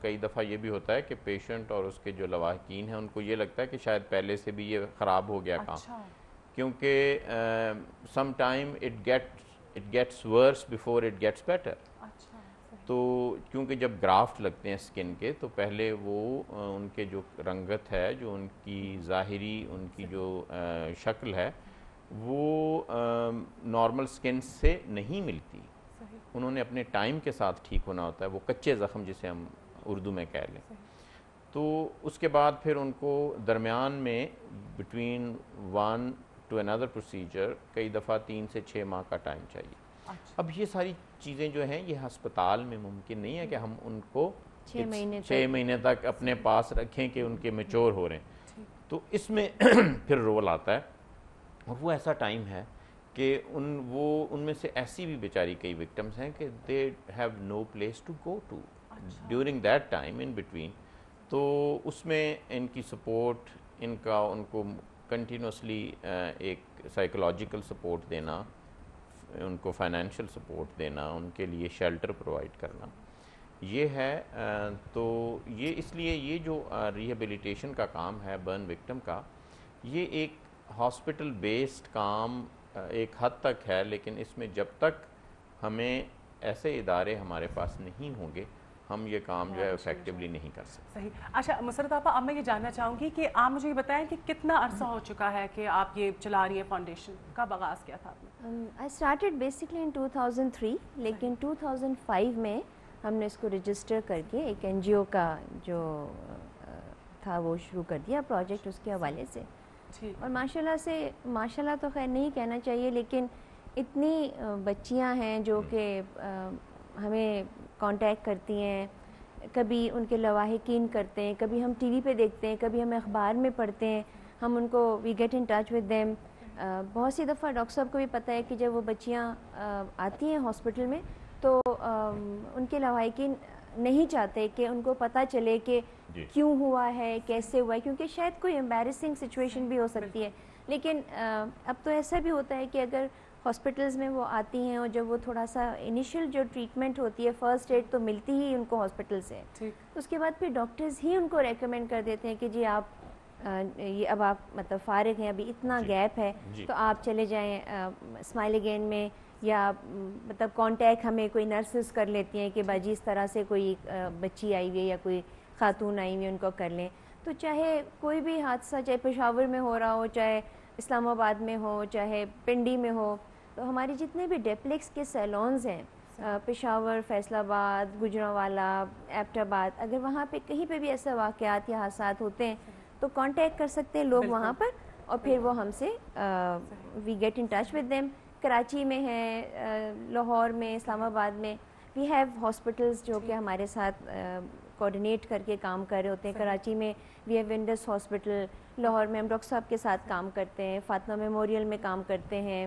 کئی دفعہ یہ بھی ہوتا ہے کہ پیشنٹ اور اس کے جو لواحقین ہیں ان کو یہ لگتا ہے کہ شاید پہلے سے بھی یہ خراب ہو گیا کام، کیونکہ some time it gets worse before it gets better. تو کیونکہ جب گرافٹ لگتے ہیں سکن کے تو پہلے وہ ان کے جو رنگت ہے، جو ان کی ظاہری ان کی جو شکل ہے وہ نارمل سکن سے نہیں ملتی. انہوں نے اپنے ٹائم کے ساتھ ٹھیک ہونا ہوتا ہے، وہ کچے زخم جسے ہم اردو میں کہہ لیں. تو اس کے بعد پھر ان کو درمیان میں بٹوین ون ٹو اندر پروسیجر کئی دفعہ 3 سے 6 ماہ کا ٹائم چاہیے. اب یہ ساری چیزیں جو ہیں یہ ہسپتال میں ممکن نہیں ہے کہ ہم ان کو 6 مہینے تک اپنے پاس رکھیں کہ ان کے میچور ہو رہے ہیں. تو اس میں پھر رول آتا ہے، اور وہ ایسا ٹائم ہے کہ ان میں سے ایسی بھی بیچاری کئی وکٹمز ہیں کہ they have no place to go to during that time in between. تو اس میں ان کی سپورٹ، ان کو کنٹینیوسلی ایک سائیکولوجیکل سپورٹ دینا، ان کو فائنینشیل سپورٹ دینا، ان کے لیے شیلٹر پرووائڈ کرنا، یہ ہے. تو یہ اس لیے یہ جو ریہیبلیٹیشن کا کام ہے برن وکٹم کا، یہ ایک ہاسپٹل بیسڈ کام ایک حد تک ہے، لیکن اس میں جب تک ہمیں ایسے ادارے ہمارے پاس نہیں ہوں گے ہم یہ کام جو ہے افیکٹولی نہیں کر سکتے. صحیح. اچھا مسرت آپا، اب میں یہ جاننا چاہوں گی کہ آپ مجھے یہ بتائیں کہ کتنا عرصہ ہو چکا ہے کہ آپ یہ چلا رہی ہیں فاؤنڈیشن؟ کب آغاز کیا تھا آپ نے؟ I started basically in 2003 لیکن 2005 میں ہم نے اس کو رجسٹر کر کے ایک NGO کا جو تھا وہ شروع کر دیا پروجیکٹ اس کے حوالے سے. اور ماشاءاللہ تو خیر نہیں کہنا چاہیے، لیکن اتنی بچیاں ہیں جو کہ ہمیں کانٹیکٹ کرتی ہیں، کبھی ان کے لواحقین کرتے ہیں، کبھی ہم ٹی وی پہ دیکھتے ہیں، کبھی ہم اخبار میں پڑھتے ہیں، ہم ان کو we get in touch with them. بہت سی دفعہ ڈاکٹر صاحب کو بھی پتہ ہے کہ جب وہ بچیاں آتی ہیں ہاسپٹل میں تو ان کے لواحقین نہیں چاہتے کہ ان کو پتہ چلے کہ کیوں ہوا ہے، کیسے ہوا ہے، کیونکہ شاید کوئی امبیرسنگ سچویشن بھی ہو سکتی ہے. لیکن اب تو ایسا بھی ہوتا ہے کہ اگر ہاسپٹلز میں وہ آتی ہیں اور جب وہ تھوڑا سا انیشیل جو ٹریٹمنٹ ہوتی ہے فرسٹ ایڈ تو ملتی ہی ان کو ہاسپٹل سے، اس کے بعد پھر ڈاکٹرز ہی ان کو ریکمینڈ کر دیتے ہیں کہ جی آپ یہ اب آپ مطلب فارغ ہیں، ابھی اتنا گیپ ہے تو آپ چلے جائیں اسمائل اگین میں، یا مطلب کانٹیکٹ ہمیں کوئی نرسز کر لیتی ہیں کہ باجی اس طرح سے کوئی بچی آئی ہوئی ہے یا کوئی خاتون آئی ہوئی ہے ان کو کر لیں. تو چاہے کوئی بھی حادثہ چاہے پشاور میں ہو رہا ہو، چاہے اسلام آباد میں ہو، چاہے پنڈی میں ہو، تو ہماری جتنے بھی ڈیپلیکس کے سیلونز ہیں پشاور، فیصل آباد، گجرانوالہ، ایبٹ آباد، اگر وہاں پہ کہیں پہ بھی ایسے واقعات یا حادثات ہوتے ہیں تو کانٹیکٹ کر سکتے ہیں لوگ وہاں پر، اور پھر وہ ہم سے we get in touch with them. Karachi میں ہے، لاہور میں، اسلام آباد میں وی ہیو ہاسپٹلز جو کہ ہمارے ساتھ کوآرڈینیٹ کر کے کام کر رہے ہوتے ہیں. کراچی میں we have Indus hospital, Lahore میں ہم ڈاکٹر صاحب کے ساتھ کام کرتے ہیں، فاطمہ میموریل میں کام کرتے ہیں،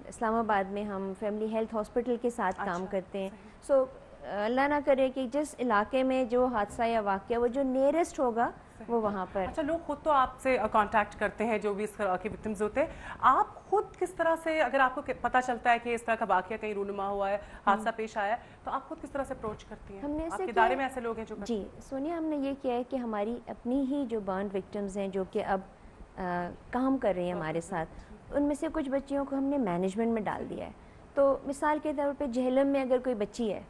اسلام آباد میں ہم فیملی ہیلتھ ہاسپٹل کے ساتھ کام کرتے ہیں. سو اللہ نہ کرے کہ جس علاقے میں جو حادثہ یا واقعہ وہ جو نیئرسٹ ہوگا وہ وہاں پر. اچھا، لوگ خود تو آپ سے کانٹیکٹ کرتے ہیں جو بھی اس طرح کے وکٹمز ہوتے ہیں، آپ خود کس طرح سے اگر آپ کو پتہ چلتا ہے کہ اس طرح کا واقعہ کہیں رونما ہوا ہے، حادثہ پیش آیا ہے، تو آپ خود کس طرح سے اپروچ کرتی ہیں؟ ہم نے آپ کے ادارے میں ایسے لوگ ہیں جو جی سونیا، ہم نے یہ کیا ہے کہ ہماری اپنی ہی جو برن وکٹمز ہیں جو کہ اب کام کر رہی ہیں ہمارے ساتھ، ان میں سے کچھ بچیوں کو ہم نے مینجمنٹ میں ڈال دیا ہے. تو مثال کے طور پہ جہلم میں اگر کوئی بچی ہے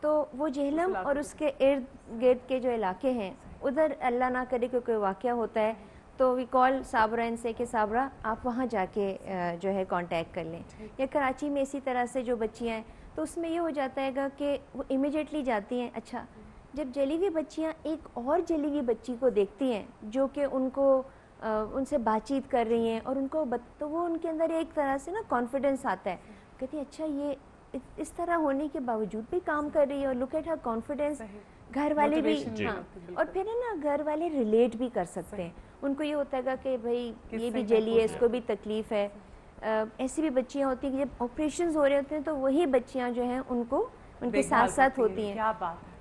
تو وہ جہلم اور اس کے ارد گرد کے جو علاقے ہیں ادھر اللہ نہ کرے کہ کوئی واقعہ ہوتا ہے تو وی کال صابرہ ان سے کہ صابرہ آپ وہاں جا کے جو ہے کانٹیکٹ کر لیں. یا کراچی میں اسی طرح سے جو بچیاں ہیں تو اس میں یہ ہو جاتا ہے گا کہ وہ امیجیٹلی جاتی ہیں. اچھا، جب جلی ہوئی بچیاں ایک اور جلی ہوئی بچی کو دیکھتی ہیں جو کہ ان کو ان سے بات چیت کر رہی ہیں اور ان کو تو وہ ان کے اندر ایک طرح سے نا کانفیڈنس آتا ہے، کہتی ہے اچھا یہ اس طرح ہونے کے باوجود بھی کام کر رہی ہے، اور لک ایٹ ہر کانفیڈنس. گھر والے بھی ہاں، اور پھر ہے نا گھر والے ریلیٹ بھی کر سکتے ہیں. ان کو یہ ہوتا ہے کہ بھائی یہ بھی جلی ہے، اس کو بھی تکلیف ہے. ایسی بھی بچیاں ہوتی ہیں کہ جب آپریشنز ہو رہے ہوتے ہیں تو وہی بچیاں جو ہیں ان کو ان کے ساتھ ساتھ ہوتی ہیں.